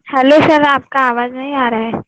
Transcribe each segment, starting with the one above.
Hello sir, आपका आवाज नहीं आ रहा है।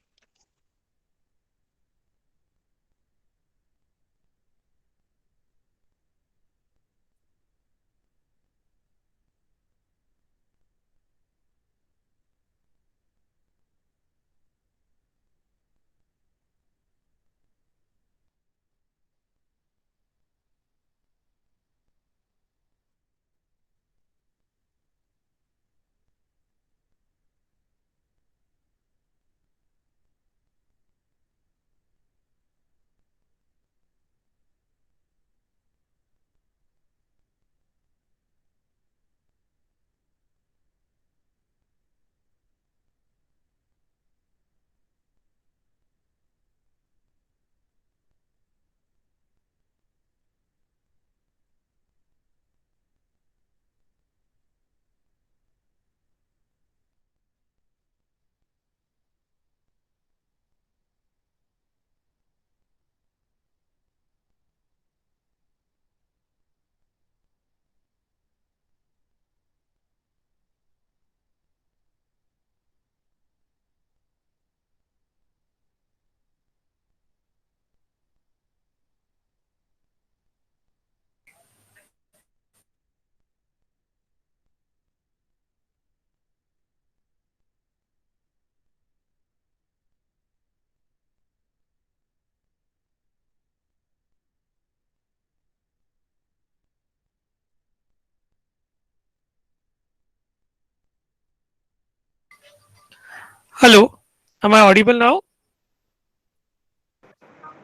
Hello, am I audible now?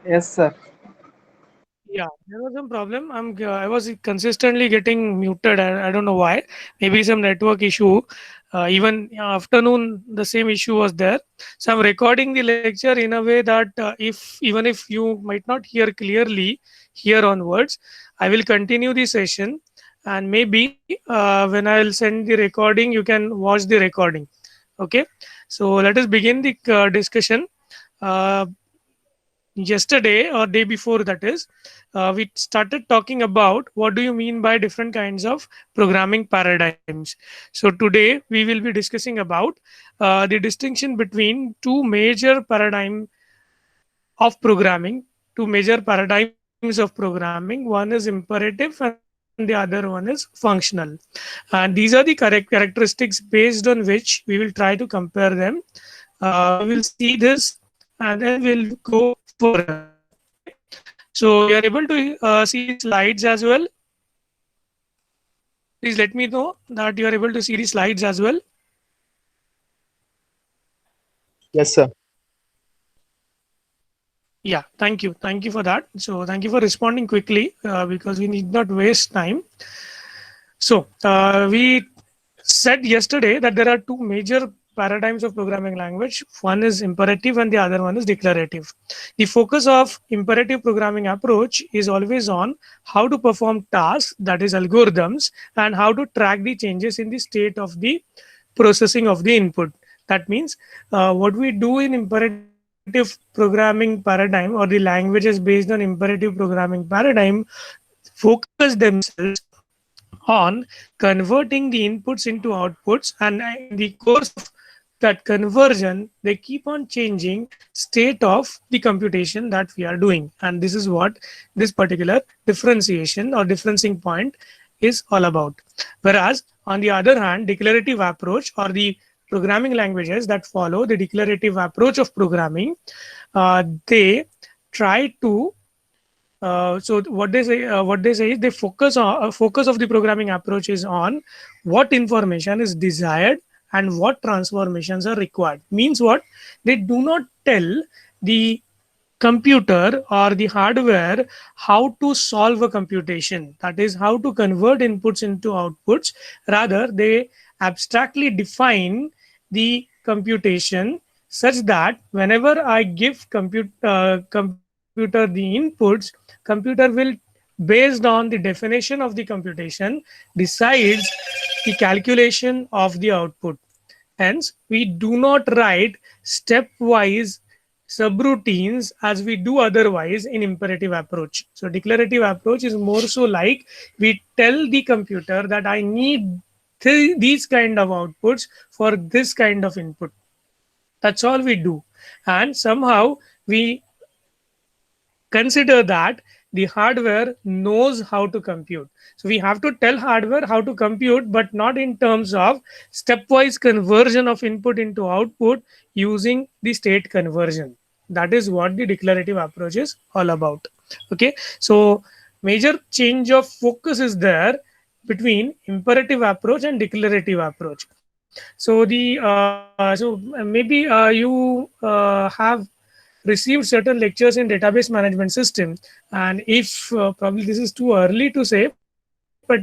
Yes, sir. Yeah, there was some problem. I was consistently getting muted. I don't know why. Maybe some network issue. Even afternoon, the same issue was there. So I'm recording the lecture in a way that if even if you might not hear clearly here onwards, I will continue the session, and maybe when I'll send the recording, you can watch the recording. Okay. So let us begin the discussion. Uh, Yesterday or day before, that is, we started talking about what do you mean by different kinds of programming paradigms. So today we will be discussing about the distinction between two major paradigm of programming, two major paradigms of programming. One is imperative and the other one is functional, and these are the correct characteristics based on which we will try to compare them. We will see this and then we'll go further. Okay, so you are able to see the slides as well. Please let me know that you are able to see the slides as well. Yes, sir. Yeah, thank you for that. So thank you for responding quickly, because we need not waste time. So we said yesterday that there are two major paradigms of programming language. One is imperative and the other one is declarative. The focus of imperative programming approach is always on how to perform tasks, that is algorithms, and how to track the changes in the state of the processing of the input. That means what we do in imperative programming paradigm, or the languages based on imperative programming paradigm, focus themselves on converting the inputs into outputs, and in the course of that conversion they keep on changing state of the computation that we are doing, and this is what this particular differentiation or differencing point is all about. Whereas on the other hand, declarative approach, or the programming languages that follow the declarative approach of programming, they try to so what they say is they focus on focus of the programming approach is on what information is desired and what transformations are required. Means what? They do not tell the computer or the hardware how to solve a computation, that is how to convert inputs into outputs. Rather, they abstractly define the computation such that whenever I give computer the inputs, computer will, based on the definition of the computation, decides the calculation of the output. Hence, we do not write stepwise subroutines as we do otherwise in imperative approach. So declarative approach is more so like we tell the computer that I need these kind of outputs for this kind of input. That's all we do. And somehow we consider that the hardware knows how to compute. So we have to tell hardware how to compute, but not in terms of stepwise conversion of input into output using the state conversion. That is what the declarative approach is all about. Okay, so major change of focus is there between imperative approach and declarative approach. So maybe you have received certain lectures in database management system, and if probably this is too early to say, but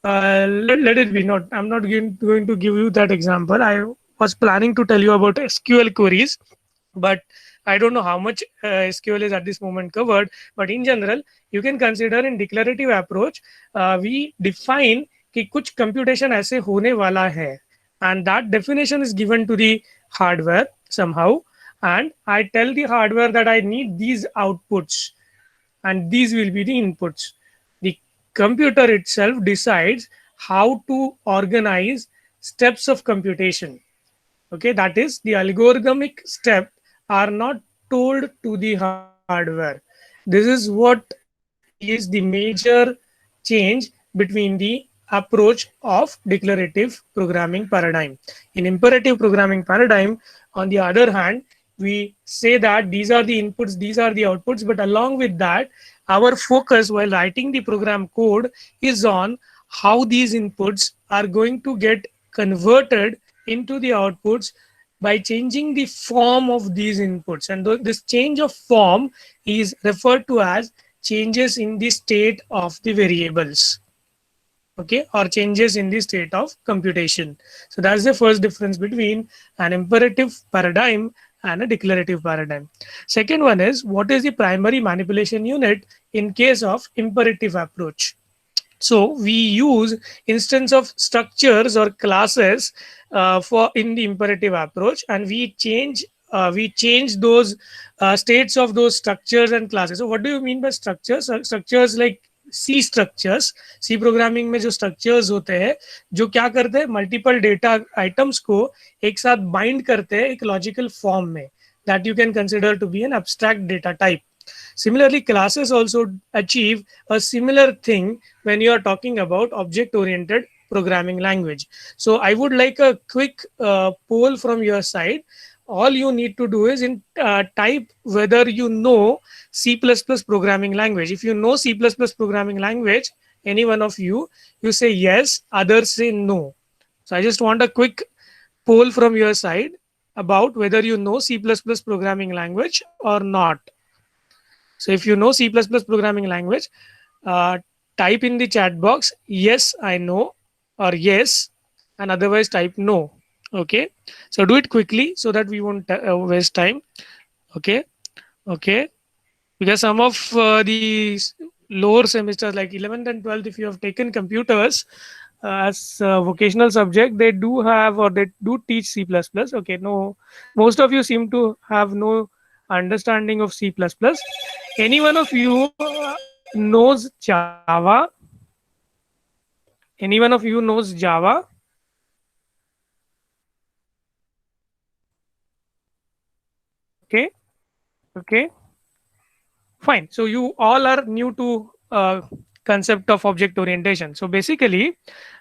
let it be. Not, I'm not going to give you that example. I was planning to tell you about SQL queries, but I don't know how much SQL is at this moment covered. But in general, you can consider in declarative approach, we define कि कुछ computation ऐसे होने वाला है, and that definition is given to the hardware somehow, and I tell the hardware that I need these outputs, and these will be the inputs. The computer itself decides how to organize steps of computation. Okay, that is, the algorithmic step are not told to the hardware. This is what is the major change between the approach of declarative programming paradigm. In imperative programming paradigm, on the other hand, we say that these are the inputs, these are the outputs, but along with that, our focus while writing the program code is on how these inputs are going to get converted into the outputs by changing the form of these inputs. And this change of form is referred to as changes in the state of the variables. Okay, or changes in the state of computation. So that's the first difference between an imperative paradigm and a declarative paradigm. Second one is, what is the primary manipulation unit in case of imperative approach? So we use instance of structures or classes for in the imperative approach, and we change those states of those structures and classes. So what do you mean by structures? Structures like C structures, C programming में जो structures होते हैं, जो क्या करते हैं, multiple data items को एक साथ बाइंड करते हैं एक लॉजिकल फॉर्म में, that you can consider to be an abstract data type. Similarly, classes also achieve a similar thing when you are talking about object-oriented programming language. So I would like a quick poll from your side. All you need to do is type whether you know C++ programming language. If you know C++ programming language, any one of you say yes, others say no. So I just want a quick poll from your side about whether you know C++ programming language or not. So if you know C++ programming language, type in the chat box, yes, I know, or yes, and otherwise type no. Okay, so do it quickly so that we won't waste time. Okay, okay, because some of the lower semesters like 11th and 12th, if you have taken computers as a vocational subject, they do have, or they do teach C++. Okay, no, most of you seem to have no understanding of C++. Any one of you knows Java? Any one of you knows Java? Okay, okay, fine. So you all are new to concept of object orientation. So basically,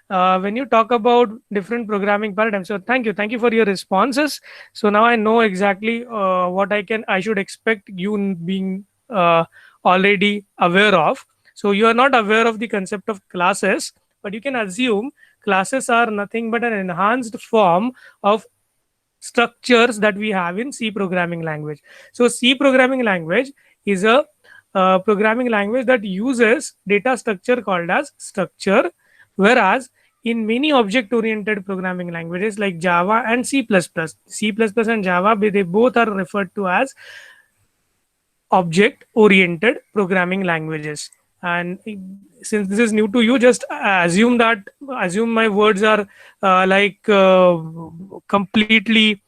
when you talk about different programming paradigms, so thank you for your responses. So now I know exactly what I should expect you being already aware of. So you are not aware of the concept of classes, but you can assume classes are nothing but an enhanced form of structures that we have in C programming language. So C programming language is a programming language that uses data structure called as structure, whereas in many object-oriented programming languages like Java and C++, C++ and Java, they both are referred to as object-oriented programming languages. And since this is new to you, just assume my words are completely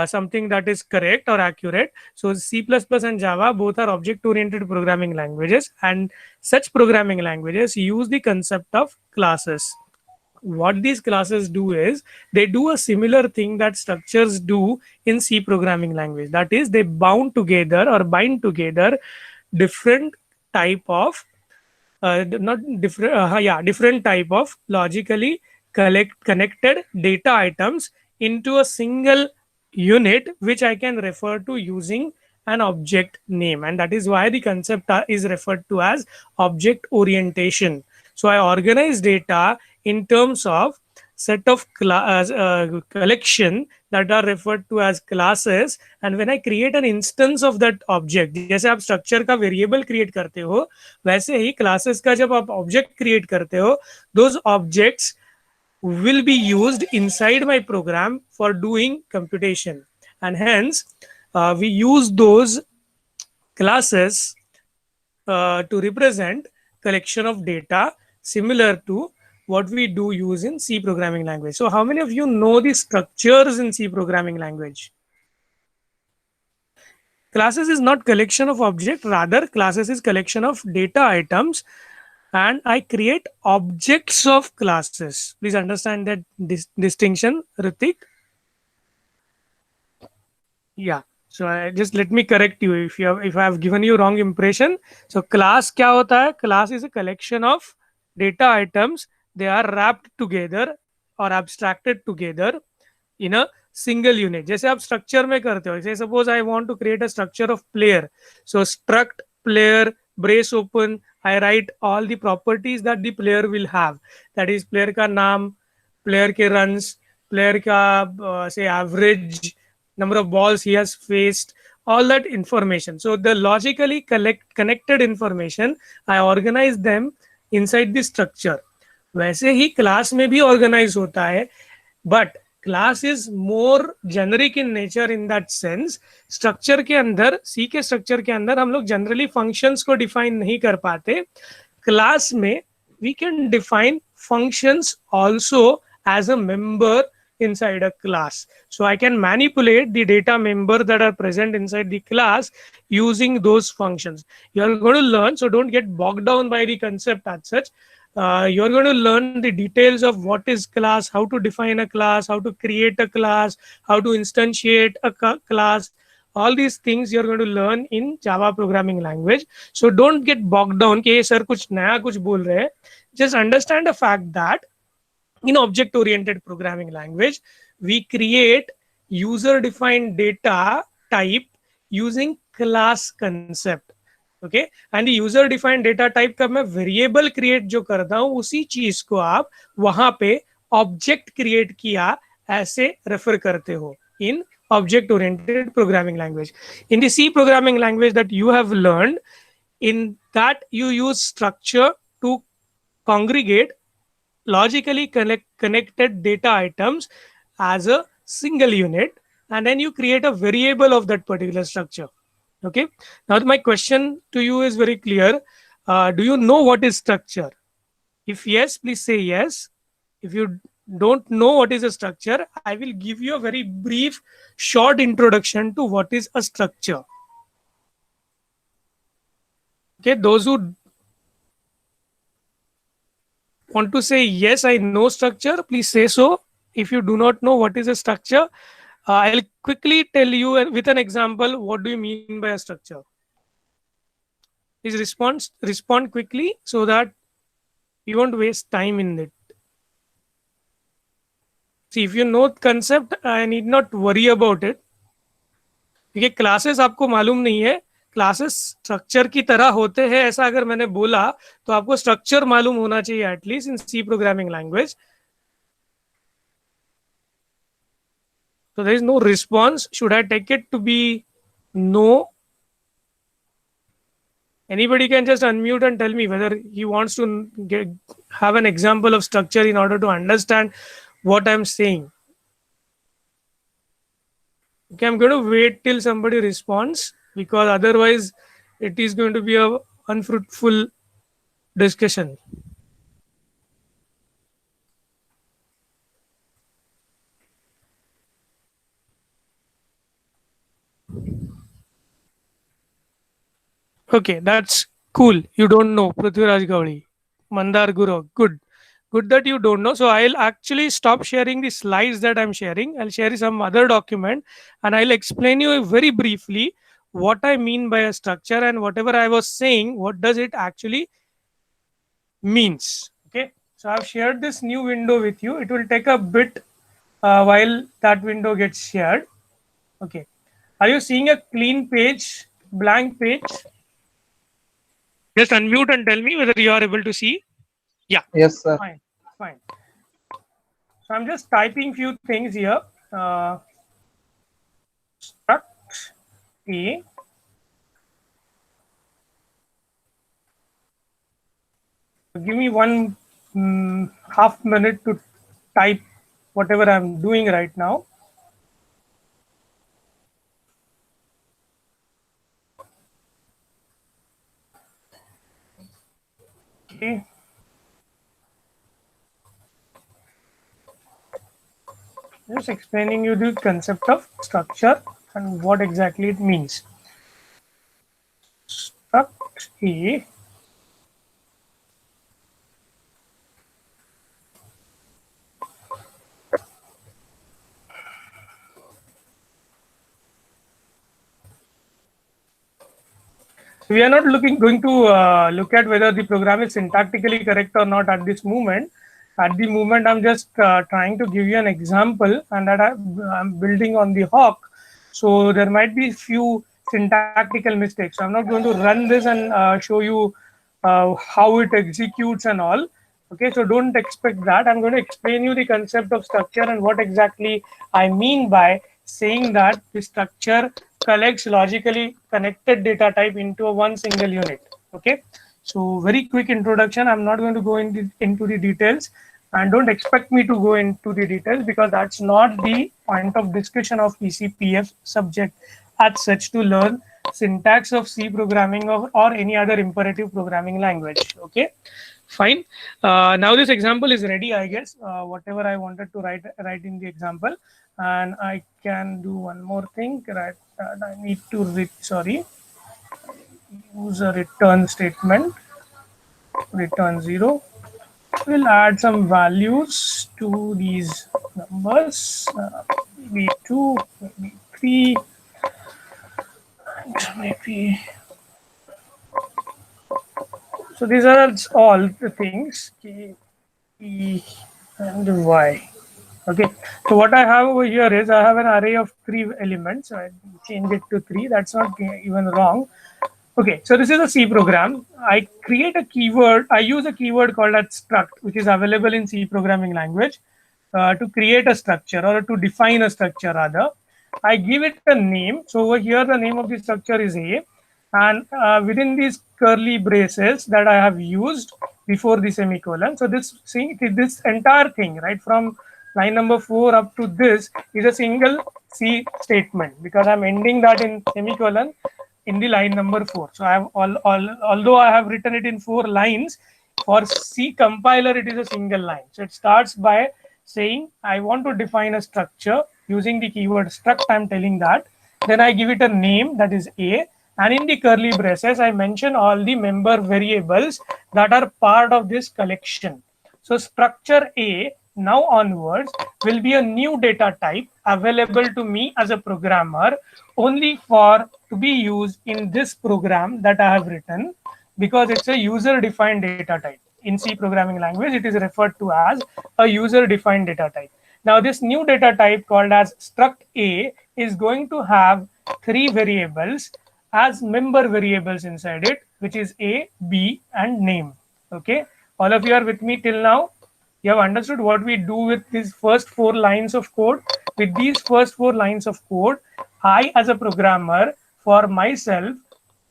something that is correct or accurate. So C++ and Java both are object-oriented programming languages, and such programming languages use the concept of classes. what these classes do is they do a similar thing that structures do in C programming language. That is, they bind together different type of not different different type of logically connected data items into a single unit, which I can refer to using an object name, and that is why the concept is referred to as object orientation. So I organize data in terms of set of collection that are referred to as classes, and when I create an instance of that object, जैसे आप structure का variable create करते हो, वैसे ही classes का जब आप object create करते हो, those objects will be used inside my program for doing computation, and hence we use those classes to represent collection of data similar to what we do use in C programming language. So how many of you know the structures in C programming language? Classes is not collection of object, rather classes is collection of data items, and I create objects of classes. Please understand that distinction, Ritik. Yeah. So just let me correct you if I have given you wrong impression. So class क्या होता है? Class is a collection of data items. They are wrapped together or abstracted together in a single unit. जैसे आप structure में करते हो. Say suppose I want to create a structure of player. So struct player brace open. I write all the properties that the player will have. That is player का नाम, player के runs, player का say average, number of balls he has faced, all that information. So the logically connected information, I organize them inside the structure. वैसे ही class में भी organize होता है, but class is more generic in nature in that sense. Structure के अंदर, C के structure के अंदर हम लोग generally functions को define नहीं कर पाते. Class में we can define functions also as a member inside a class. So I can manipulate the data member that are present inside the class using those functions. You are going to learn, so don't get bogged down by the concept as such. You're going to learn the details of what is class, how to define a class, how to create a class, how to instantiate a class. All these things you're going to learn in Java programming language. So don't get bogged down कि sir कुछ नया कुछ बोल रहे हैं. Just understand the fact that in object-oriented programming language, we create user-defined data type using class concept. Okay, and the user-defined data type का मैं variable create जो करता हूँ, उसी चीज को आप वहां पे object create किया ऐसे refer करते हो in object-oriented programming language. In the C programming language that you have learned, in that you use structure to congregate logically connected data items as a single unit, and then you create a variable of that particular structure. Okay, now my question to you is very clear. Do you know what is structure? If yes, please say yes. If you don't know what is a structure, I will give you a very brief short introduction to what is a structure. Okay, those who want to say yes, I know structure, please say so. If you do not know what is a structure, I'll quickly tell you with an example what do you mean by a structure. Please respond quickly so that you won't waste time in it. See, if you know concept, I need not worry about it. क्योंकि classes आपको मालूम नहीं है, classes structure की तरह होते हैं ऐसा अगर मैंने बोला तो आपको स्ट्रक्चर मालूम होना चाहिए at least in C programming language. So there is no response. Should I take it to be no? Anybody can just unmute and tell me whether he wants to have an example of structure in order to understand what I'm saying. Okay, I'm going to wait till somebody responds because otherwise it is going to be a unfruitful discussion. Okay, that's cool. You don't know Prithviraj Gauri, Mandar Guru. Good. good that you don't know. So I'll actually stop sharing the slides that I'm sharing. I'll share some other document, and I'll explain you very briefly what I mean by a structure, and whatever I was saying, what does it actually means. Okay, so I've shared this new window with you. It will take a bit while that window gets shared. Okay, are you seeing a clean page, blank page? Just unmute and tell me whether you are able to see. Yeah, Yes, sir. fine, fine. So I'm just typing few things here. Struct A. Give me one half minute to type whatever I'm doing right now. Okay. Just explaining you the concept of structure and what exactly it means. Struct A. We are not going to look at whether the program is syntactically correct or not at this moment. At the moment, I'm just trying to give you an example, and that I'm building on the Hawk. So there might be few syntactical mistakes. So I'm not going to run this and show you how it executes and all. Okay, so don't expect that. I'm going to explain you the concept of structure and what exactly I mean by saying that the structure collects logically connected data type into a one single unit. Okay, so very quick introduction. I'm not going to go into the details, and don't expect me to go into the details because that's not the point of discussion of ECPF subject as such, to learn syntax of C programming or any other imperative programming language. Okay, fine. Now this example is ready, I guess. Whatever I wanted to write in the example, and I can do one more thing. Right, I need to use a return statement. Return 0. We'll add some values to these numbers. Maybe 2, maybe 3, maybe. So these are all the things. K, E, and Y. Okay, so what I have over here is I have an array of 3 elements. So I change it to 3. That's not even wrong. Okay, so this is a C program. I create a keyword. I use a keyword called as struct, which is available in C programming language to create a structure or to define a structure rather. I give it a name. So over here, the name of the structure is A. And within these curly braces that I have used before the semicolon. So this entire thing, right, from line number 4 up to this is a single C statement because I'm ending that in semicolon in the line number 4. So I have although I have written it in 4 lines, for C compiler it is a single line. So it starts by saying I want to define a structure using the keyword struct. I'm telling that. Then I give it a name, that is A, and in the curly braces I mention all the member variables that are part of this collection. So structure A now onwards will be a new data type available to me as a programmer only for to be used in this program that I have written, because it's a user defined data type. In C programming language, it is referred to as a user defined data type. Now this new data type called as struct A is going to have 3 variables as member variables inside it, which is A, B, and name. Okay, all of you are with me till now? You have understood what we do with these first 4 lines of code. With these first 4 lines of code, I as a programmer, for myself,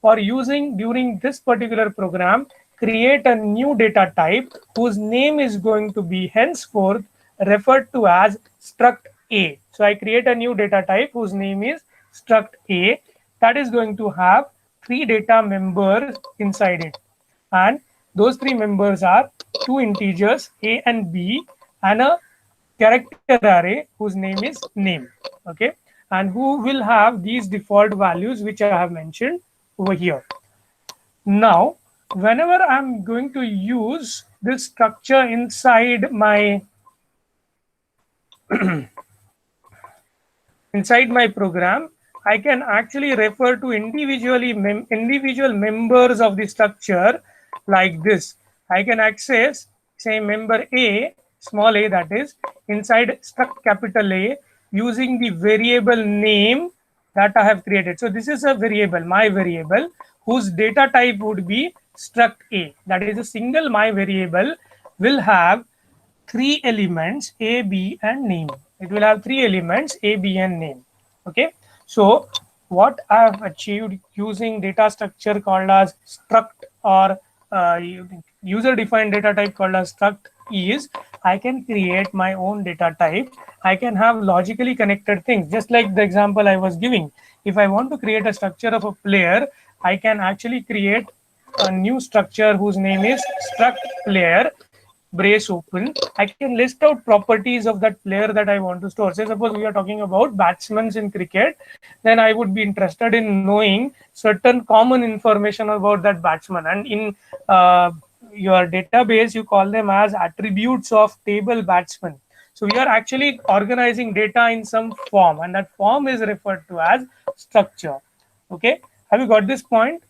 for using during this particular program, create a new data type whose name is going to be henceforth referred to as struct A. So I create a new data type whose name is struct A that is going to have 3 data members inside it. And those 3 members are 2 integers A and B and a character array whose name is name. Okay, and who will have these default values which I have mentioned over here. Now whenever I'm going to use this structure inside my program, I can actually refer to individual members of the structure like this. I can access, say, member A, small a, that is, inside struct capital A, using the variable name that I have created. So this is a variable, my variable, whose data type would be struct A. That is a single my variable will have three elements A, B, and name. It will have three elements A, B, and name. Okay. So what I have achieved using data structure called as struct, or user defined data type called as struct, is I can create my own data type. I can have logically connected things, just like the example I was giving. If I want to create a structure of a player, I can actually create a new structure whose name is struct player, brace open. I can list out properties of that player that I want to store. Say suppose we are talking about batsmen in cricket, then I would be interested in knowing certain common information about that batsman, and in your database you call them as attributes of table batsman. So we are actually organizing data in some form, and that form is referred to as structure. Okay, have you got this point?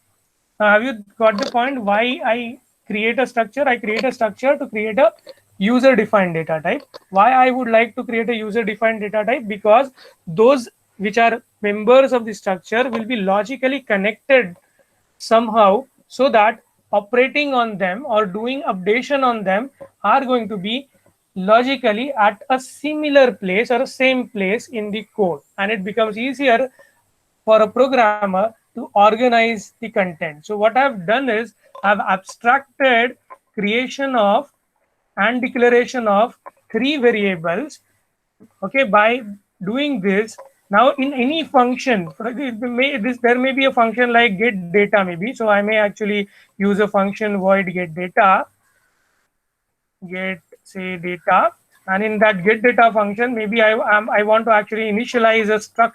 Have you got the point why I create a structure? I create a structure to create a user defined data type. Why I would like to create a user defined data type? Because those which are members of the structure will be logically connected somehow, so that operating on them or doing updation on them are going to be logically at a similar place or a same place in the code, and it becomes easier for a programmer to organize the content. So what I've done is I've abstracted creation of and declaration of three variables. Okay, by doing this, now in any function, there may be a function like get data maybe. So I may actually use a function void get data, get say data, and in that get data function, maybe I want to actually initialize a struct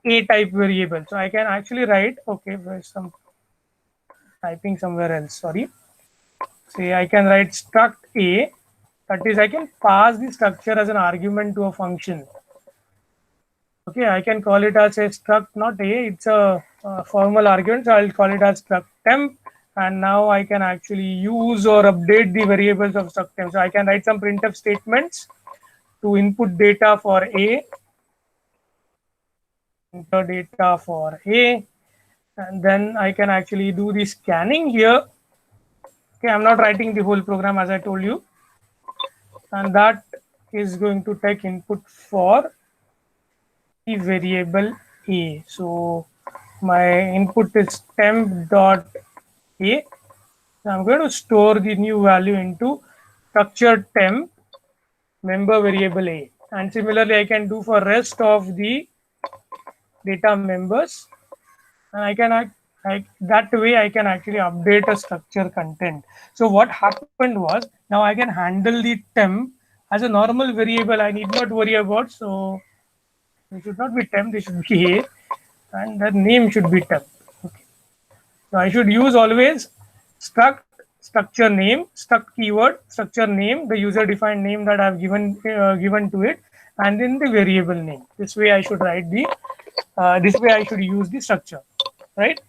A type variable. So I can actually write, okay, there's some typing somewhere else, sorry. Say I can write struct A, that is I can pass the structure as an argument to a function. Okay, I can call it as a struct, not A, it's a formal argument, so I'll call it as struct temp, and now I can actually use or update the variables of struct temp. So I can write some printf statements to input data for A, enter data for A, and then I can actually do the scanning here. Okay, I'm not writing the whole program as I told you, and that is going to take input for the variable A. So my input is temp dot A. So I'm going to store the new value into structure temp member variable A, and similarly I can do for rest of the data members, and I can that way I can actually update a structure content. So what happened was, now I can handle the temp as a normal variable. I need not worry about, so it should not be temp, this should be A, and the name should be temp. Okay. So I should use always struct structure name, struct keyword, structure name, the user defined name that I've given to it, and then the variable name. This way I should write the this way I should use the structure, right?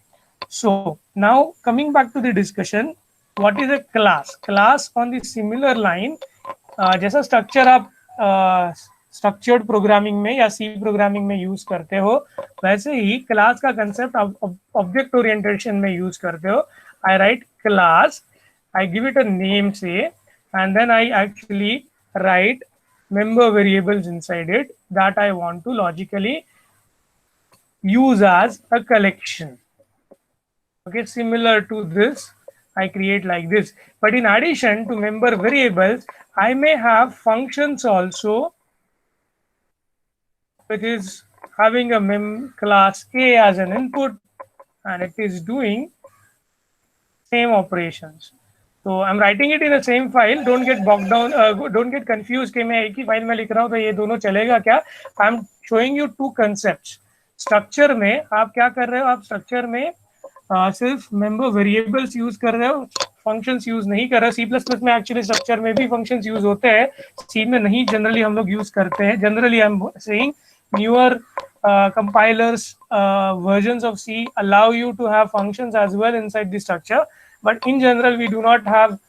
So now coming back to the discussion, what is a class? Class on the similar line, जैसा structure आप structured programming में या C programming में use करते हो, वैसे ही class का कंसेप्ट ऑब्जेक्ट ओरिएंटेशन में यूज करते हो. I write class, I give it a name, say, and then I actually write member variables inside it that I want to logically use as a collection. Okay, similar to this, I create like this. But in addition to member variables, I may have functions also, which is having a class A as an input, and it is doing same operations. So I'm writing it in the same file. Don't get bogged down. Don't get confused कि मैं एक ही file में लिख रहा हूँ तो ये दोनों चलेगा क्या? I'm showing you two concepts. Structure में आप क्या कर रहे हो? आप structure में सिर्फ मेंबर वेरिएबल्स यूज कर रहे हो, फंक्शंस यूज नहीं कर रहे। C++ में एक्चुअली स्ट्रक्चर में भी फंक्शंस यूज होते हैं, सी में नहीं जनरली हम लोग यूज करते हैं। Generally I am saying newer compilers versions of C allow you to have functions as well inside the structure, but in general we do not have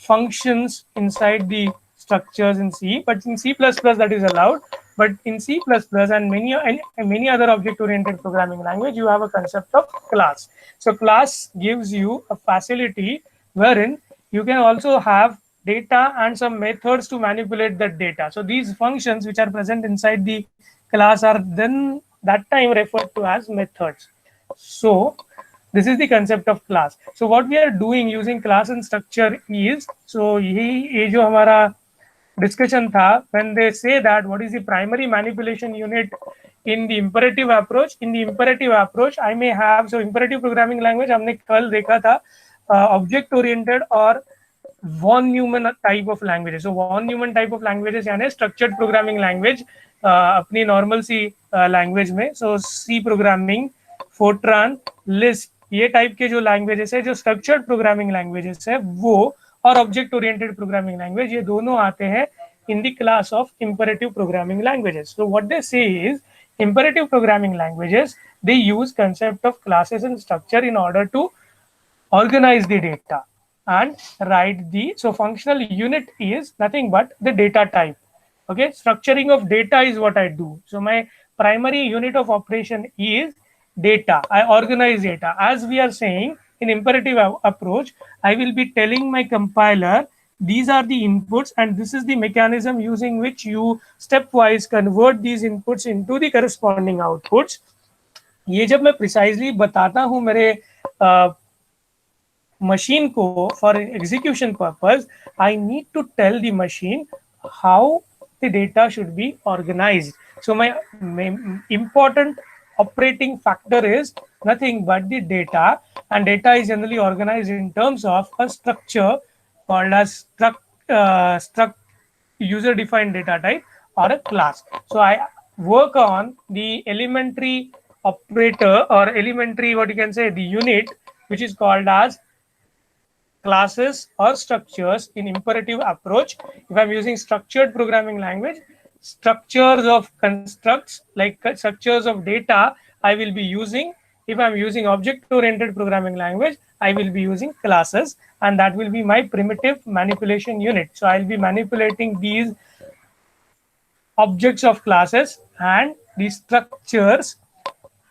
functions inside the structures in C, but in C++ that is allowed. But in C++ and many other object oriented programming language, you have a concept of class. So class gives you a facility wherein you can also have data and some methods to manipulate that data. So these functions which are present inside the class are then that time referred to as methods. So this is the concept of class. So what we are doing using class and structure is, so ये जो हमारा discussion था, when they say that what is the primary manipulation unit in the imperative approach. In the imperative approach I may have, so imperative programming language हमने कल देखा था, object oriented और Von Neumann type of languages. So Von Neumann type of languages यानी structured programming language अपनी normal सी language में, so C programming, Fortran, Lisp, ये type के जो लैंग्वेजेस है, जो स्ट्रक्चर्ड प्रोग्रामिंग लैंग्वेजेस है वो, और ऑब्जेक्ट ओरिएंटेड प्रोग्रामिंग लैंग्वेज, ये दोनों आते हैं in the class of imperative programming languages. So what they say is imperative programming languages, they use concept of classes and structure in order to organize the data and write the, so functional unit is nothing but the data type. Okay, structuring of data is what I do. So my primary unit of operation is data. I organize data. As we are saying in imperative approach, I will be telling my compiler these are the inputs and this is the mechanism using which you stepwise convert these inputs into the corresponding outputs. ये जब मैं precisely बताता हूँ मेरे machine को for execution purpose, I need to tell the machine how the data should be organized. So my important operating factor is nothing but the data, and data is generally organized in terms of a structure called as user defined data type or a class. So I work on the elementary operator or elementary, what you can say, the unit which is called as classes or structures in imperative approach. If I'm using structured programming language, structures of constructs like structures of data I will be using. If I'm using object oriented programming language, I will be using classes, and that will be my primitive manipulation unit. So I'll be manipulating these objects of classes and the structures,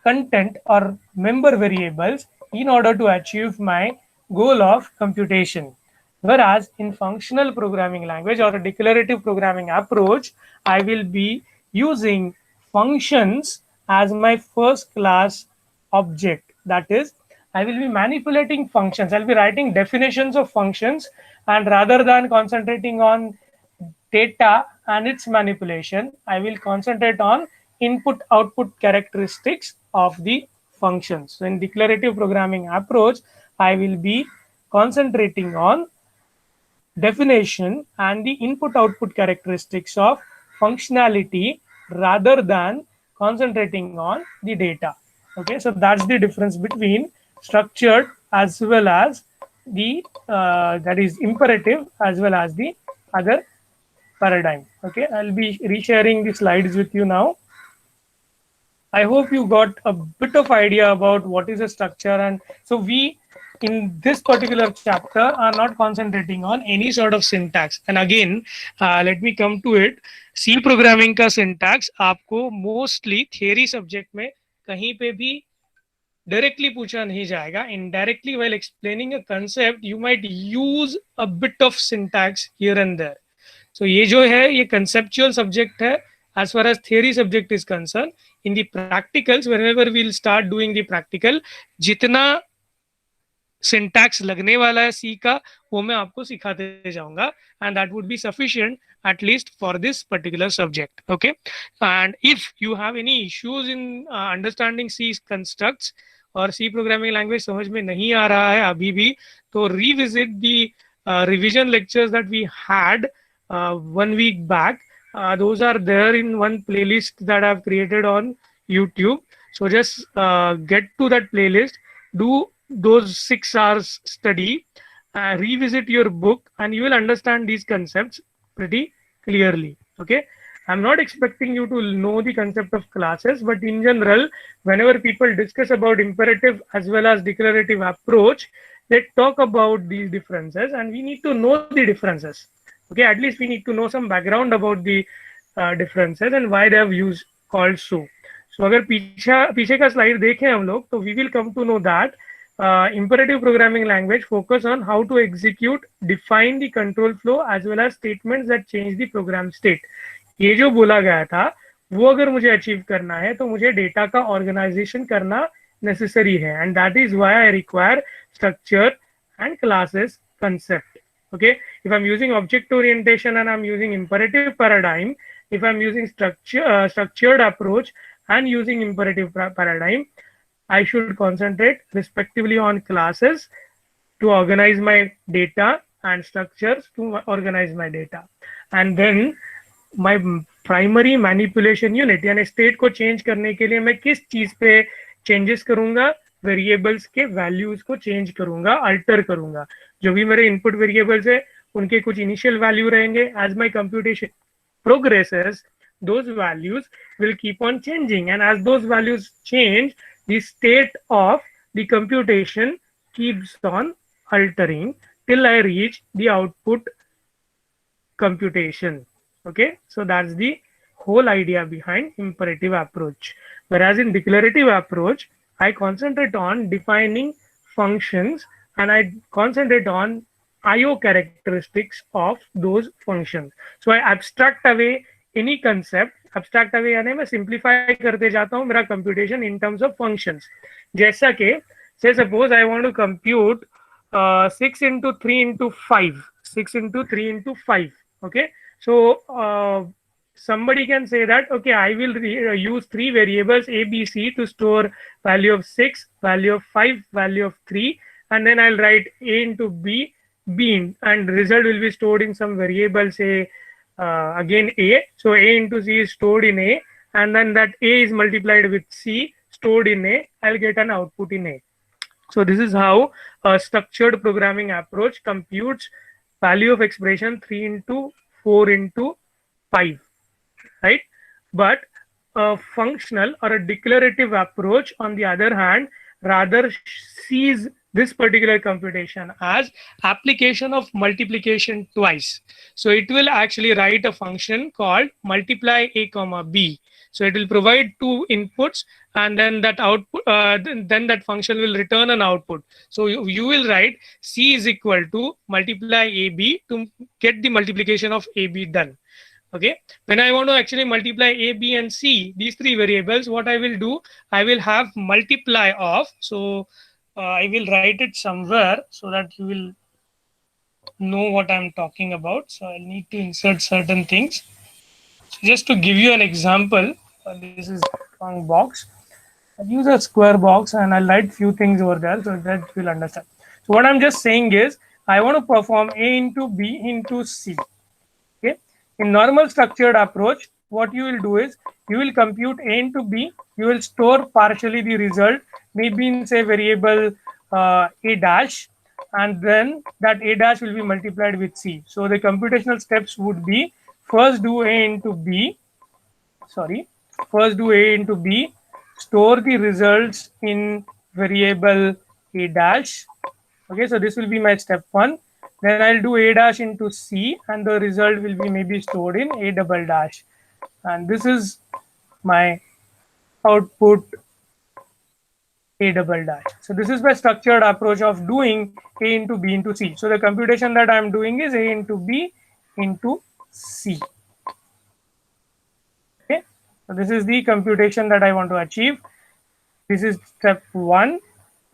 content or member variables in order to achieve my goal of computation. Whereas in functional programming language or a declarative programming approach, I will be using functions as my first class object. That is, I will be manipulating functions. I'll be writing definitions of functions, and rather than concentrating on data and its manipulation, I will concentrate on input output characteristics of the functions. So in declarative programming approach, I will be concentrating on definition and the input output characteristics of functionality rather than concentrating on the data. Okay, so that's the difference between structured as well as the that is imperative as well as the other paradigm. Okay, I'll be resharing the slides with you now. I hope you got a bit of idea about what is a structure, and so we in this particular chapter are not concentrating on any sort of syntax. And again, let me come to it. C programming का syntax आपको mostly theory subject में कहीं पे भी directly पूछा नहीं जाएगा. Indirectly, while explaining a concept, you might use a bit of syntax here and there. So ये जो है ये conceptual subject है as far as theory subject is concerned. In the practicals, whenever we'll start doing the practical, जितना syntax लगने वाला है C का वो मैं आपको सिखाते जाऊंगा, and that would be sufficient at least for this particular subject. Okay, and if you have any issues in understanding C constructs और C programming language समझ में नहीं आ रहा है अभी भी, तो revisit the revision lectures that we had 1 week back. Those are there in one playlist that I've created on YouTube. So just get to that playlist, do those 6 hours study, revisit your book, and you will understand these concepts pretty clearly. Okay, I'm not expecting you to know the concept of classes, but in general, whenever people discuss about imperative as well as declarative approach, they talk about these differences, and we need to know the differences. Okay, at least we need to know some background about the differences and why they have used called so. So अगर पीछे का slide देखें हम लोग, तो we will come to know that imperative programming language focus on how to execute, define the control flow as well as statements that change the program state. ये जो बोला गया था वो अगर मुझे अचीव करना है तो मुझे डेटा का ऑर्गेनाइजेशन करना नेसेसरी है, and that is why I require structure and classes concept. Okay, if I'm using object orientation and I'm using imperative paradigm, if I'm using structured approach and using imperative paradigm, I should concentrate respectively on classes to organize my data and structures to organize my data, and then my primary manipulation unit यानी state को change करने के लिए मैं किस चीज पे changes करूंगा, वेरिएबल्स के वैल्यूज को चेंज करूंगा, अल्टर करूंगा. जो भी मेरे इनपुट वेरिएबल्स है उनके कुछ इनिशियल वैल्यू रहेंगे. As my computation progresses those values will keep on changing, and as those values change, the state of the computation keeps on altering till I reach the output computation. Okay, so that's the whole idea behind imperative approach. Whereas in declarative approach, I concentrate on defining functions and I concentrate on IO characteristics of those functions. So I abstract away any concept. Abstract away यानी मैं simplify करते जाता हूँ मेरा computation in terms of functions. जैसा कि say suppose I want to compute 6 into 3 into 5, 6 into 3 into 5. Okay, so somebody can say that okay, I will use 3 variables a, b, c to store value of 6, value of 5, value of 3, and then I'll write a into b, and result will be stored in some variable, say again a. So a into c is stored in a, and then that a is multiplied with c stored in a. I'll get an output in a. So this is how a structured programming approach computes value of expression 3 into 4 into 5, right? But a functional or a declarative approach, on the other hand, rather sees this particular computation as application of multiplication twice. So it will actually write a function called multiply a comma b. So it will provide 2 inputs, and then that output, then that function will return an output. So you will write c is equal to multiply ab to get the multiplication of ab done. Okay, when I want to actually multiply a, b, and c, these 3 variables, what I will do, I will have multiply of. So I will write it somewhere so that you will know what I'm talking about. So I need to insert certain things. So just to give you an example, this is wrong box. I'll use a square box and I'll write few things over there so that you'll understand. So what I'm just saying is I want to perform a into b into c. Okay. In normal structured approach, what you will do is you will compute a into b, you will store partially the result, maybe in say variable a dash, and then that a dash will be multiplied with c. So the computational steps would be first do a into b, store the results in variable a dash. Okay, so this will be my step 1. Then I'll do a dash into c, and the result will be maybe stored in a double dash. And this is my output a double dash. So this is my structured approach of doing a into b into c. So the computation that I'm doing is a into b into c. Okay, so this is the computation that I want to achieve. This is step 1,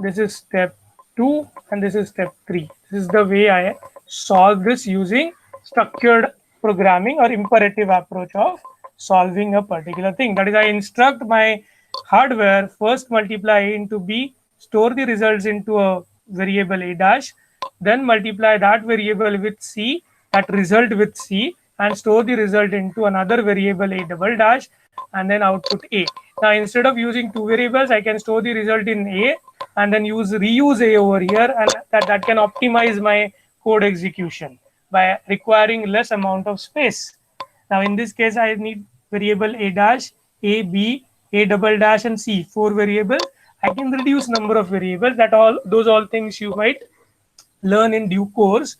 this is step 2, and this is step 3. This is the way I solve this using structured programming or imperative approach of solving a particular thing. That is, I instruct my hardware first multiply a into b, store the results into a variable a dash, then multiply that variable with c, that result with c, and store the result into another variable a double dash, and then output a. Now instead of using 2 variables, I can store the result in a and then reuse A over here, and that can optimize my code execution by requiring less amount of space. Now in this case, I need variable A dash, A, B, A double dash, and C, 4 variables. I can reduce number of variables. Those all things you might learn in due course.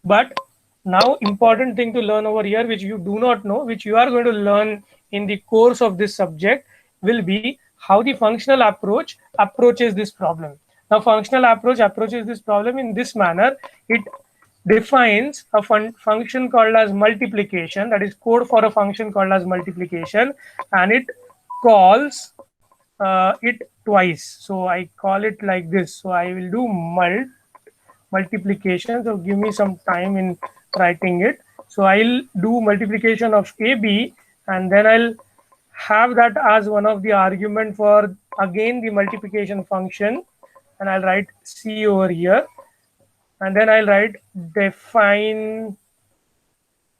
But now important thing to learn over here, which you do not know, which you are going to learn in the course of this subject, will be how the functional approach approaches this problem. Now functional approach approaches this problem in this manner. It defines a function called as multiplication, that is code for a function called as multiplication, and it calls it twice. So I call it like this. So I will do multiplication. So give me some time in writing it. So I'll do multiplication of AB, and then I'll have that as one of the argument for again the multiplication function, and I'll write C over here, and then I'll write define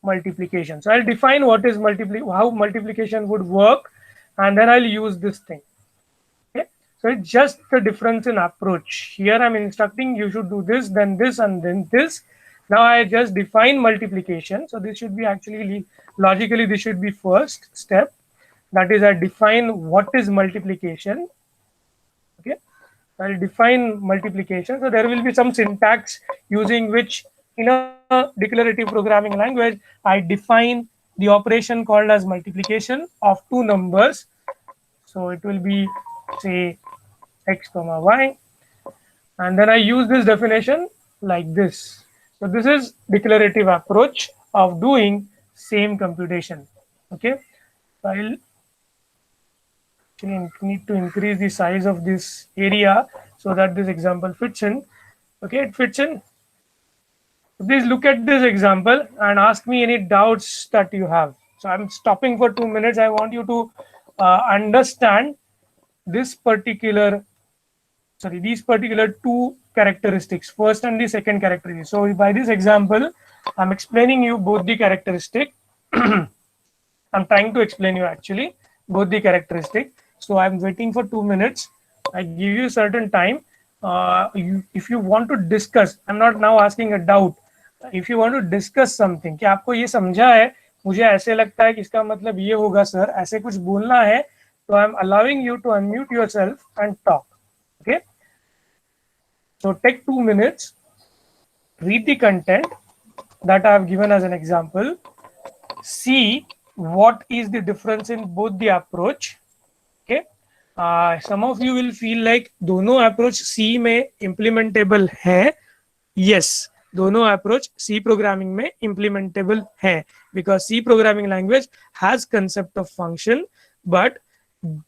multiplication. So I'll define what is how multiplication would work, and then I'll use this thing. Okay, so it's just the difference in approach. Here I'm instructing you should do this, and then this. Now I just define multiplication. So this should be actually logically this should be first step. That is, I define what is multiplication. Okay, I'll define multiplication. So there will be some syntax using which in a declarative programming language, I define the operation called as multiplication of two numbers. So it will be, say, x comma y. And then I use this definition like this. So this is declarative approach of doing same computation. Okay, so I'll need to increase the size of this area so that this example fits in. Okay, it fits in. Please look at this example and ask me any doubts that you have. So I'm stopping for 2 minutes. I want you to understand these particular two characteristics, first and the second characteristic. So by this example, I'm explaining you both the characteristic. I'm trying to explain you actually both the characteristic. So I'm waiting for 2 minutes. I give you certain time. If you want to discuss, I'm not now asking a doubt. If you want to discuss something, कि आपको ये समझा है, मुझे ऐसे लगता है कि इसका मतलब ये होगा सर, ऐसे कुछ बोलना है, तो I'm allowing you to unmute yourself and talk. Okay. So take 2 minutes, read the content that I have given as an example, see what is the difference in both the approach. Okay. Some of you will feel like दोनों approach C में implementable है. Yes, दोनों approach C programming में implementable है, because C programming language has concept of function, but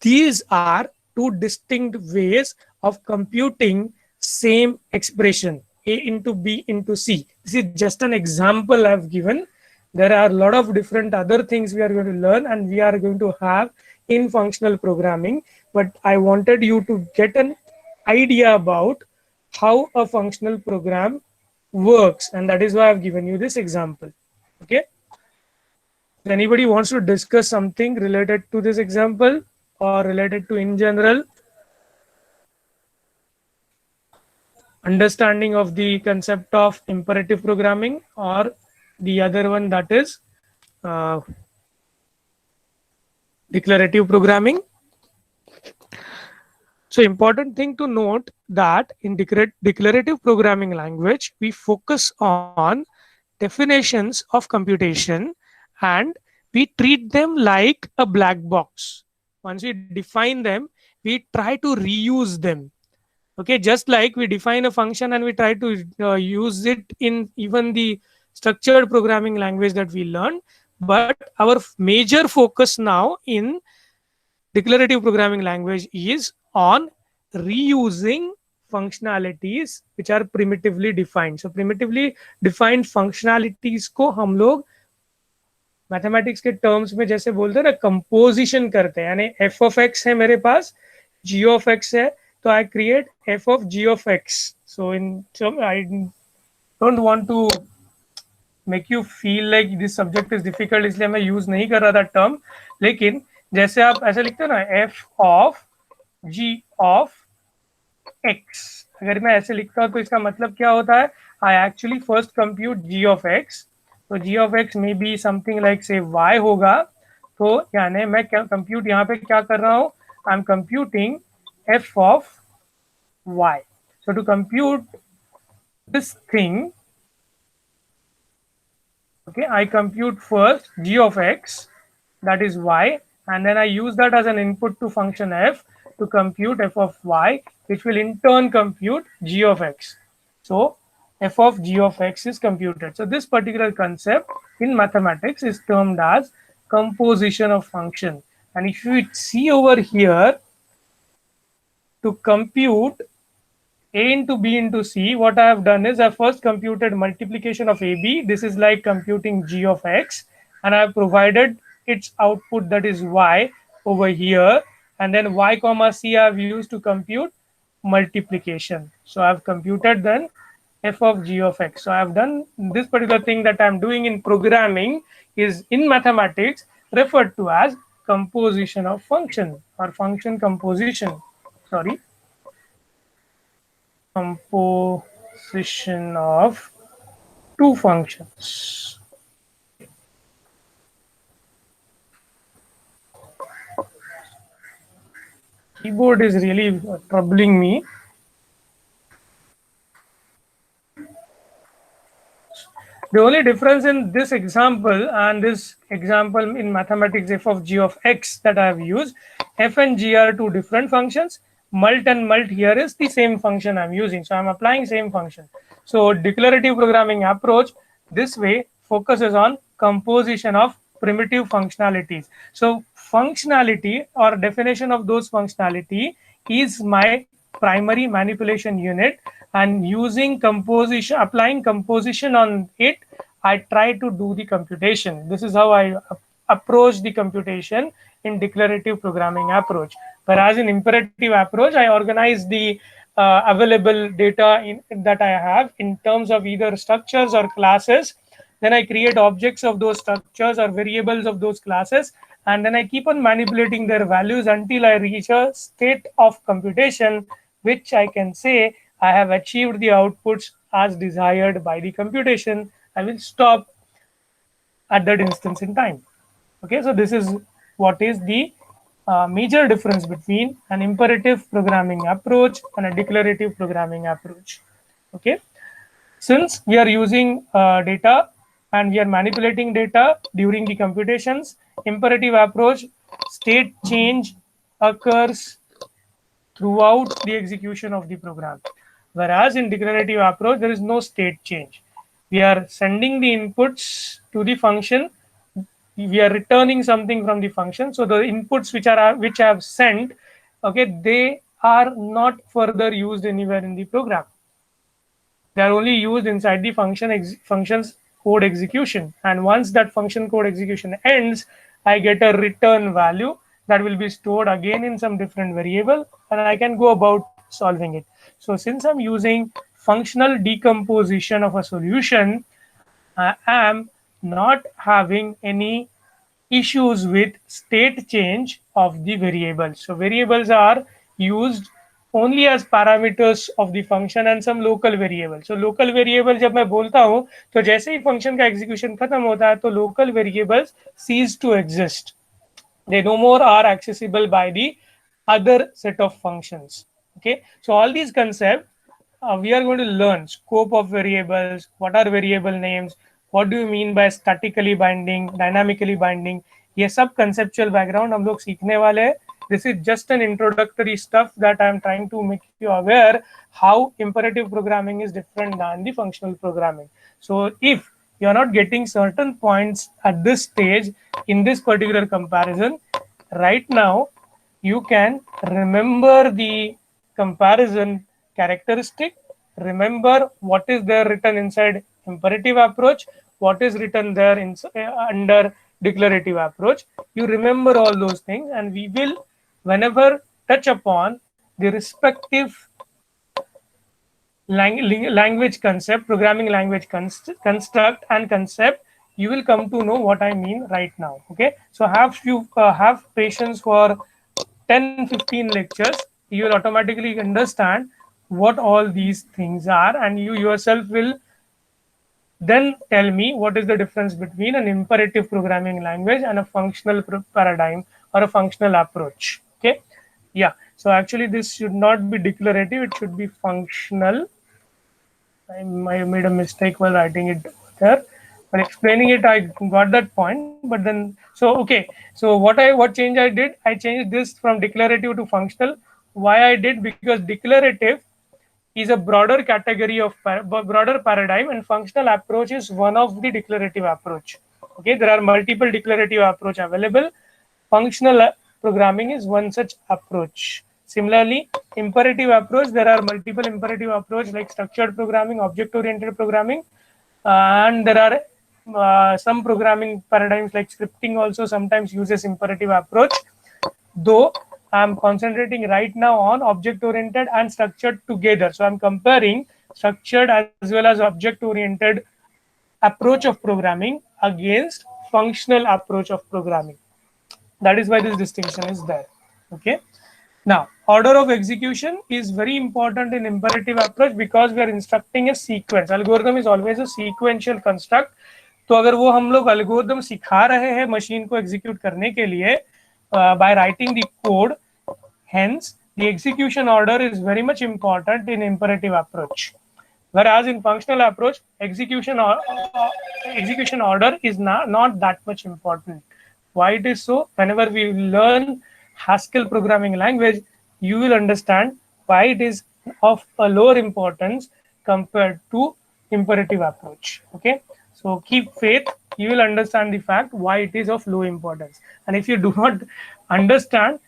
these are two distinct ways of computing same expression, A into B into C. This is just an example I've given. There are a lot of different other things we are going to learn and we are going to have in functional programming, but I wanted you to get an idea about how a functional program works, and that is why I've given you this example. Okay. If anybody wants to discuss something related to this example or related to in general, understanding of the concept of imperative programming, or the other one, that is declarative programming. So important thing to note that in declarative programming language, we focus on definitions of computation and we treat them like a black box. Once we define them, we try to reuse them. Okay, just like we define a function and we try to use it in even the structured programming language that we learn. But our major focus now in declarative programming language is on reusing functionalities which are primitively defined. So primitively defined functionalities को हम लोग mathematics के terms में जैसे बोलते हैं ना, composition करते हैं. यानी f of x है मेरे पास, g of x है, तो I create f of g of x. So I don't want to make you feel like this subject is difficult, इसलिए मैं यूज नहीं कर रहा था टर्म. लेकिन जैसे आप ऐसे लिखते हो ना, f of g of x, अगर मैं ऐसे लिखता हूँ तो इसका मतलब क्या होता है, I actually first compute g of x, तो g of x may be something like say y होगा, तो यानी मैं क्या कंप्यूट यहाँ पे क्या कर रहा हूँ, I am computing f of y. So to compute this thing, okay, I compute first g of x, that is y, and then I use that as an input to function f to compute f of y, which will in turn compute g of x. So f of g of x is computed. So this particular concept in mathematics is termed as composition of function. And if you see over here, to compute a into b into c, what I have done is I first computed multiplication of ab. This is like computing g of x, and I have provided its output, that is y, over here, and then y comma c I have used to compute multiplication. So I have computed then f of g of x. So I have done this particular thing that I am doing in programming is in mathematics referred to as composition of function or function composition. Sorry. Composition of two functions. Keyboard is really troubling me. The only difference in this example and this example in mathematics f of g of x that I have used, f and g are two different functions. Mult and mult here is the same function I'm using. So I'm applying same function. So declarative programming approach this way focuses on composition of primitive functionalities. So functionality or definition of those functionality is my primary manipulation unit, and using composition, applying composition on it, I try to do the computation. This is how I approach the computation in declarative programming approach. Whereas in imperative approach, I organize the available data that I have in terms of either structures or classes. Then I create objects of those structures or variables of those classes, and then I keep on manipulating their values until I reach a state of computation, which I can say I have achieved the outputs as desired by the computation. I will stop at that instance in time. Okay, so this is what is the major difference between an imperative programming approach and a declarative programming approach. Okay, since we are using data and we are manipulating data during the computations, imperative approach, state change occurs throughout the execution of the program. Whereas in declarative approach, there is no state change. We are sending the inputs to the function. We are returning something from the function. So the inputs which I have sent, okay, they are not further used anywhere in the program. They are only used inside the function's code execution. And once that function code execution ends, I get a return value that will be stored again in some different variable, and I can go about solving it. So since I'm using functional decomposition of a solution, I am not having any issues with state change of the variables. So variables are used only as parameters of the function and some local variable. So local variable जब मैं बोलता हूँ तो जैसे ही function का execution खत्म होता है तो local variables cease to exist. They no more are accessible by the other set of functions. Okay, so all these concepts we are going to learn scope of variables, what are variable names, what do you mean by statically binding, dynamically binding, ये सब conceptual background हम लोग सीखने वाले हैं. This is just an introductory stuff that I am trying to make you aware how imperative programming is different than the functional programming. So if you are not getting certain points at this stage in this particular comparison, right now you can remember the comparison characteristic, remember what is there written inside imperative approach, what is written there in, under declarative approach. You remember all those things, and we will, whenever touch upon the respective language concept, programming language construct and concept, you will come to know what I mean right now. Okay, so have patience for 10-15 lectures. You will automatically understand what all these things are, and you yourself will then tell me what is the difference between an imperative programming language and a functional paradigm or a functional approach. Okay, yeah. So actually, this should not be declarative; it should be functional. I made a mistake while writing it there, but explaining it, I got that point. But then, so okay, so what change I did? I changed this from declarative to functional. Why I did? Because declarative is a broader category of broader paradigm, and functional approach is one of the declarative approach. Okay, there are multiple declarative approach available. Functional programming is one such approach. Similarly, imperative approach, there are multiple imperative approach like structured programming, object oriented programming, and there are some programming paradigms like scripting also sometimes uses imperative approach, though I'm concentrating right now on object oriented and structured together. So I'm comparing structured as well as object oriented approach of programming against functional approach of programming. That is why this distinction is there. Okay. Now, order of execution is very important in imperative approach because we are instructing a sequence. Algorithm is always a sequential construct. तो अगर वो हम लोग algorithm सिखा रहे हैं machine को execute करने के लिए by writing the code, hence the execution order is very much important in imperative approach. Whereas in functional approach, execution order is not that much important. Why it is so? Whenever we learn Haskell programming language, you will understand why it is of a lower importance compared to imperative approach. Okay, so keep faith. You will understand the fact why it is of low importance. And if you do not understand,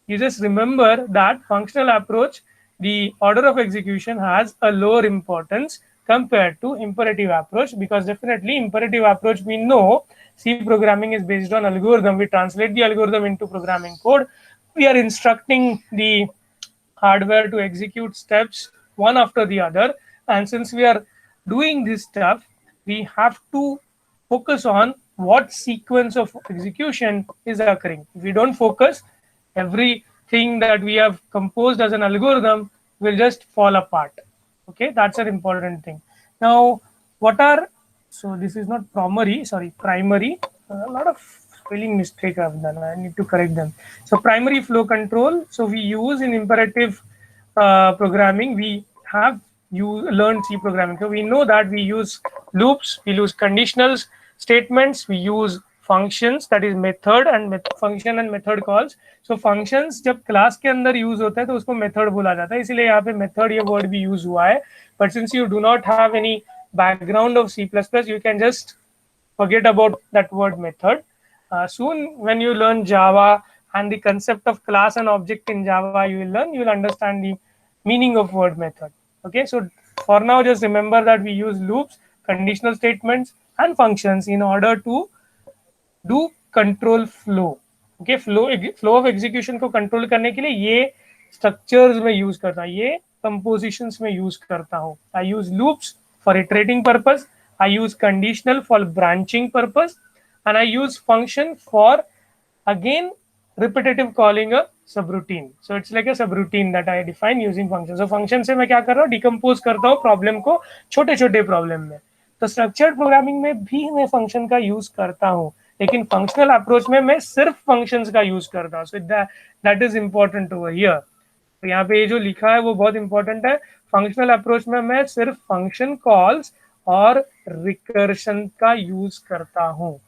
you just remember that functional approach, the order of execution has a lower importance compared to imperative approach, because definitely imperative approach, we know C programming is based on algorithm. We translate the algorithm into programming code. We are instructing the hardware to execute steps one after the other. And since we are doing this stuff, we have to focus on what sequence of execution is occurring. If we don't focus, everything that we have composed as an algorithm will just fall apart. Okay, that's an important thing. Now, what are, so this is not primary, a lot of spelling mistake I've done, I need to correct them. So primary flow control, so we use in imperative programming, we have learned C programming. So we know that we use loops, we use conditionals, statements, we use functions, that is method and function and method calls. So functions जब class के अंदर use होता है तो उसको method बोला जाता है, इसीलिए यहाँ पे method ये word भी use हुआ है. But since you do not have any background of C++, you can just forget about that word method. Soon when you learn Java and the concept of class and object in Java, you will understand the meaning of word method. Okay, so for now just remember that we use loops, conditional statements and functions in order to do control flow. Okay, flow of execution को control करने के लिए ये structures में use करता हूँ, ये compositions में use करता हूँ. I use loops for iterating purpose, I use conditional for branching purpose, and I use function for again repetitive calling a subroutine. So it's like a subroutine that I define using function. So function से मैं क्या कर रहा हूँ, decompose करता हूँ problem को छोटे-छोटे problem में. तो structured programming में भी मैं function का use करता हूँ, लेकिन functional approach में मैं सिर्फ functions का use करता हूँ. So that is important over here. तो यहाँ पे ये जो लिखा है वो बहुत important है. Functional approach में मैं सिर्फ function calls और recursion का use करता हूँ.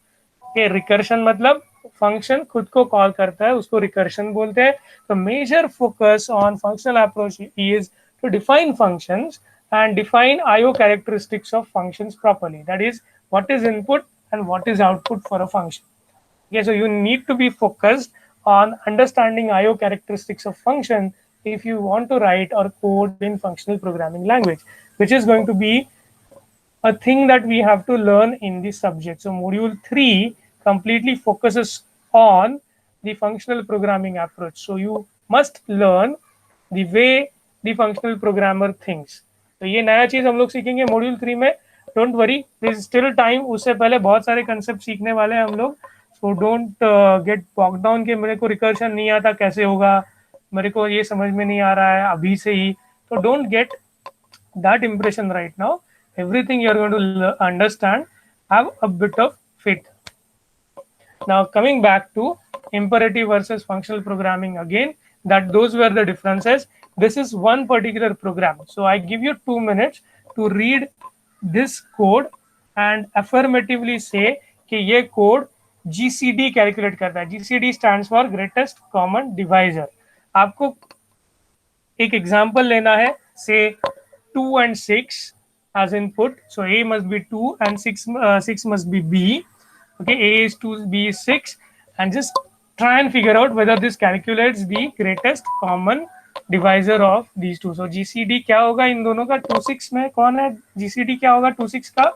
Okay, recursion मतलब function खुद को call करता है, उसको recursion बोलते हैं. The major focus on functional approach is to define functions and define IO characteristics of functions properly. That is, what is input and what is output for a function. Okay, so you need to be focused on understanding IO characteristics of function if you want to write or code in functional programming language, which is going to be a thing that we have to learn in this subject. So module 3 completely focuses on the functional programming approach. So you must learn the way the functional programmer thinks. तो ये नया चीज हम लोग सीखेंगे module 3 में. Don't worry, there is still time. उससे पहले बहुत सारे कंसेप्ट सीखने वाले हैं हम लोग. So don't get bog down के मेरे को रिकर्शन नहीं आता कैसे होगा, मेरे को ये समझ में नहीं आ रहा है, अभी से ही So don't get that impression right now. Everything you're going to understand, have a bit of faith. Now coming back to imperative versus functional programming again, that those were the differences. This is one particular program. So I give you 2 minutes to read this code and affirmatively say कि ये code GCD calculate करता है. GCD stands for greatest common divisor. आपको एक example लेना है, say 2 and 6 as input. So A must be 2 and 6 must be B. Okay, A is 2, B is 6, and just try and figure out whether this calculates the greatest common divisor of these two. So GCD क्या होगा इन दोनों का? 2 6 में कौन है? GCD क्या होगा 2 6 का?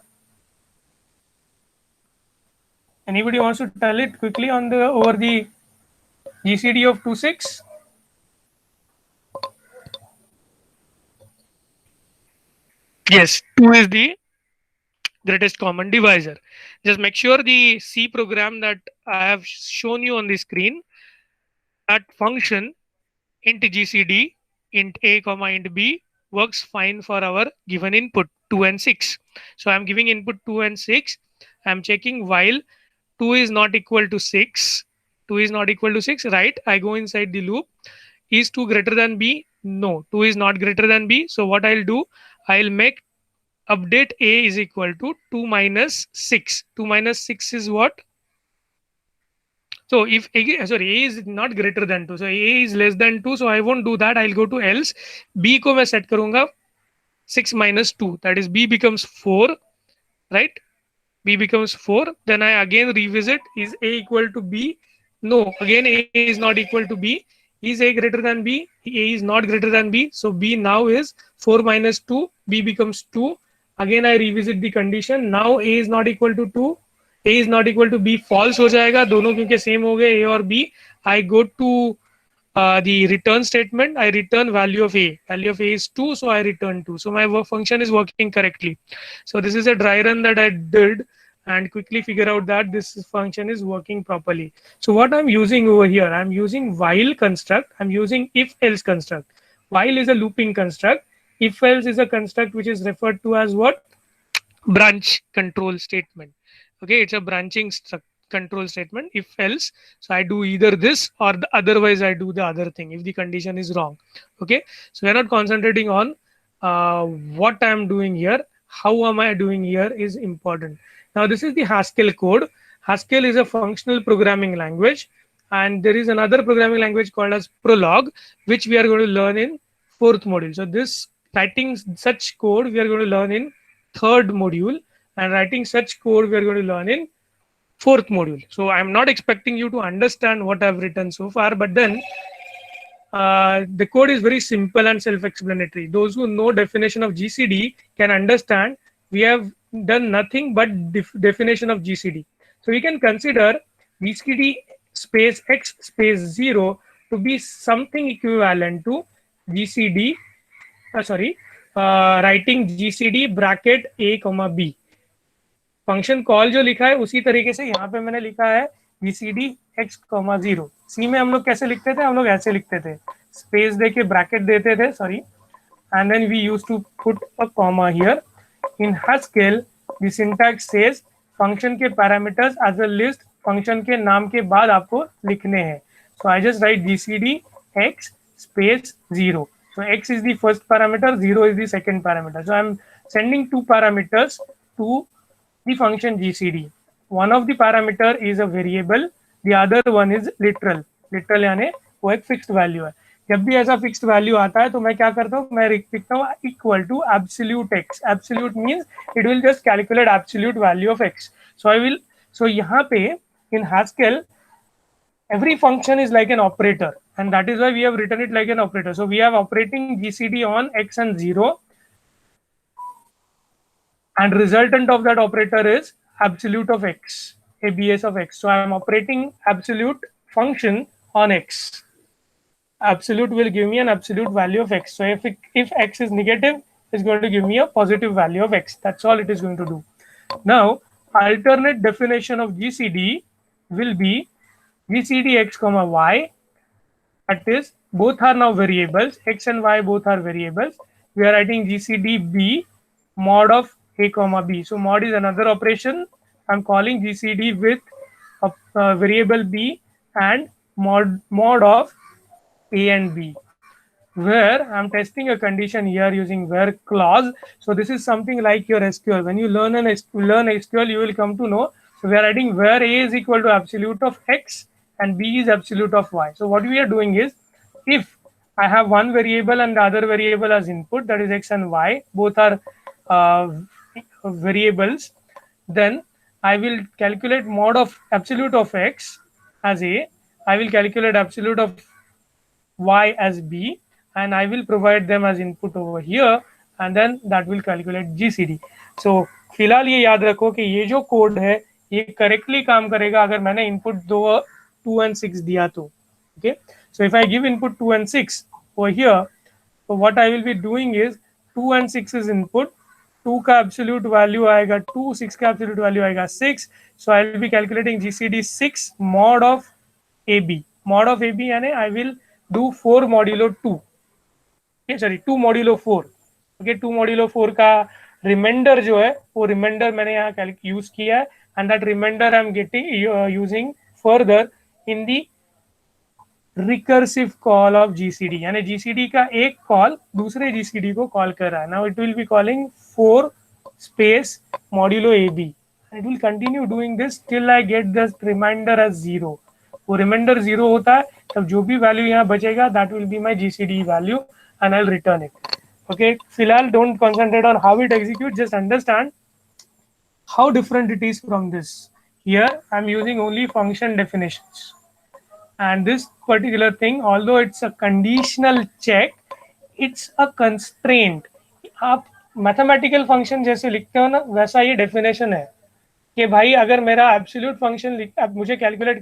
Anybody wants to tell it quickly on the over the GCD of 2 6? Yes, 2 is the greatest common divisor. Just make sure the C program that I have shown you on the screen, that function int GCD int A comma int B works fine for our given input 2 and 6. So I'm giving input 2 and 6. I'm checking while 2 is not equal to 6. 2 is not equal to 6, right? I go inside the loop. Is 2 greater than B? No, 2 is not greater than B. So what I'll do, I'll make update A is equal to 2 minus 6. 2 minus 6 is what? So if A is not greater than 2, so A is less than 2, so I won't do that. I'll go to else. B को मैं set करूँगा 6 minus 2. That is B becomes 4, right? B becomes 4. Then I again revisit. Is A equal to B? No. Again A is not equal to B. Is A greater than B? A is not greater than B. So B now is 4 minus 2. B becomes 2. Again I revisit the condition. Now A is not equal to 2. A is not equal to B. False हो जाएगा दोनों क्योंकि same हो गए A और B. I go to the return statement. I return value of A. Value of A is 2, so I return 2. So my function is working correctly. So this is a dry run that I did and quickly figure out that this function is working properly. So what I'm using over here, I'm using while construct. I'm using if else construct. While is a looping construct. If else is a construct which is referred to as what? Branch control statement. Okay, it's a branching control statement. If else, so I do either this or otherwise I do the other thing if the condition is wrong. Okay, so we're not concentrating on what I'm doing here. How am I doing here is important. Now this is the Haskell code. Haskell is a functional programming language, and there is another programming language called as Prolog, which we are going to learn in 4th module. So this writing such code we are going to learn in 3rd module, and writing such code we are going to learn in 4th module. So I'm not expecting you to understand what I've written so far, but then the code is very simple and self-explanatory. Those who know definition of GCD can understand we have done nothing but definition of GCD. So we can consider GCD space x space 0 to be something equivalent to GCD, writing GCD bracket A comma B. Function call जो लिखा है उसी तरीके से यहाँ पे मैंने लिखा है GCD x, 0. सी में हम लोग कैसे लिखते थे? हम लोग ऐसे लिखते थे, स्पेस देके ब्रैकेट देते थे, sorry, and then we used to put a comma here. In Haskell the syntax says function के parameters as a list, function के नाम के बाद आपको लिखने हैं. So I just write GCD x space 0. So x is the first parameter, 0 is the second parameter. So I'm sending 2 parameters to the function GCD. One of the parameter is a variable, the other one is literal. Literal यानी वो एक fixed value है. जब भी ऐसा fixed value आता है तो मैं क्या करता हूँ, मैं लिखता हूँ equal to absolute x. Absolute means it will just calculate absolute value of x. So यहाँ पे in Haskell every function is like an operator, and that is why we have written it like an operator. So we have operating GCD on x and 0, and resultant of that operator is absolute of x, ABS of x. So I am operating absolute function on x. Absolute will give me an absolute value of x. So if x is negative, it's going to give me a positive value of x. That's all it is going to do. Now, alternate definition of GCD will be GCD x comma y, that is both are now variables, x and y both are variables. We are writing GCD B mod of a comma b. So mod is another operation. I'm calling GCD with a variable b and mod of a and b, where I'm testing a condition here using where clause. So this is something like your SQL. When you learn SQL, you will come to know. So we are writing where a is equal to absolute of x and b is absolute of y. So what we are doing is, if I have one variable and the other variable as input, that is x and y, both are uh, variables, then I will calculate mod of absolute of x as a, I will calculate absolute of y as b, and I will provide them as input over here, and then that will calculate GCD. So फिलहाल ये याद रखो कि ये जो code है ये correctly काम करेगा अगर मैंने इनपुट 2 and 6 दिया तो. Okay, so if I give input 2 and 6 over here, so what I will be doing is 2 and 6 is input, 2 का absolute value आएगा 2, 6 का absolute value आएगा 6. So I will be calculating GCD 6 mod of AB. Mod of AB यानी I will do 4 modulo 2. Okay, sorry, 2 modulo 4. Okay, 2 modulo 4 का reminder जो है वो reminder मैंने यहाँ यूज किया है, and that remainder I am getting using further in the recursive call of GCD. यानी GCD का एक कॉल दूसरे GCD को कॉल कर रहा है. Now it will be calling 4 space modulo AB. It will continue doing this till I get this remainder as 0. वो reminder 0 होता है तब जो भी वैल्यू यहाँ बचेगा that will be my GCD value and I will return it. Okay, फिलहाल don't concentrate on how it executes, just understand how different it is from this. Here I'm using only function definitions, and this particular thing, although it's a conditional check, it's a constraint. आप mathematical function जैसे लिखते हो ना, वैसा ये definition है कि भाई अगर मेरा एब्सोल्यूट फंक्शन मुझे कैलकुलेट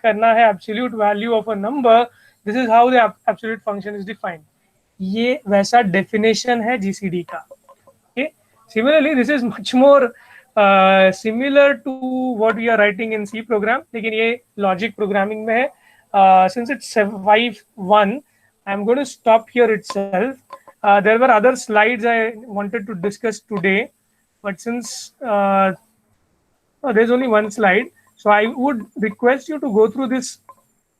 करना है absolute value of a number, this is how the absolute function is defined. ये वैसा डेफिनेशन है GCD का. Okay, similarly this is much more similar to what we are writing in C program, लेकिन ये logic programming में है. Since it's 5:1 I am going to stop here itself. There were other slides I wanted to discuss today, but since there's only one slide, so I would request you to go through this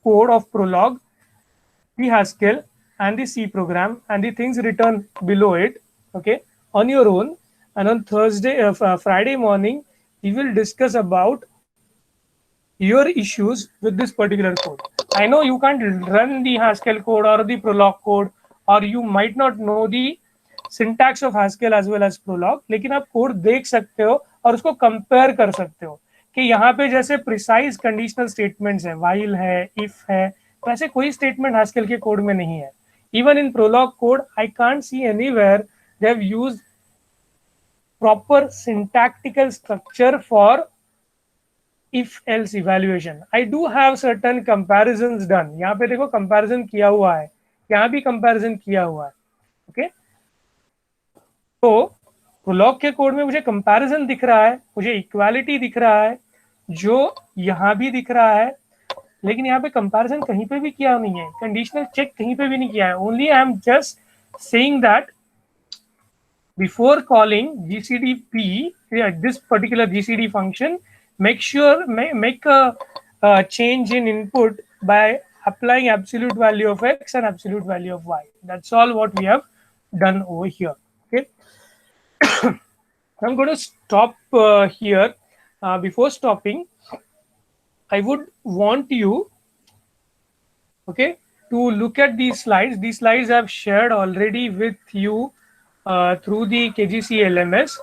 code of Prolog, the Haskell and the C program and the things written below it, okay, on your own. And on Friday morning, we will discuss about your issues with this particular code. I know you can't run the Haskell code or the Prolog code, or you might not know the syntax of Haskell as well as Prolog, लेकिन आप code देख सकते हो और उसको compare कर सकते हो कि यहाँ पे जैसे प्रिसाइज कंडीशनल स्टेटमेंट्स है, while है, if है, वैसे कोई स्टेटमेंट Haskell के कोड में नहीं है. Even in Prolog code, I can't see anywhere they have used proper syntactical structure for if-else evaluation. I do have certain comparisons done. यहाँ पे देखो comparison किया हुआ है, यहाँ भी comparison किया हुआ है. Okay? तो Prolog के कोड में मुझे comparison दिख रहा है, मुझे equality दिख रहा है, जो यहाँ भी दिख रहा है, लेकिन यहाँ पे कंपैरिजन कहीं पे भी किया नहीं है, कंडीशनल चेक कहीं पे भी नहीं किया है. Only I am just saying that before calling GCD P, this particular GCD function, make a change in input by applying absolute value of x and absolute value of y. That's all what we have done over here. Okay. I'm going to stop here. Before stopping, I would want you, okay, to look at these slides. These slides I've shared already with you through the KGC LMS.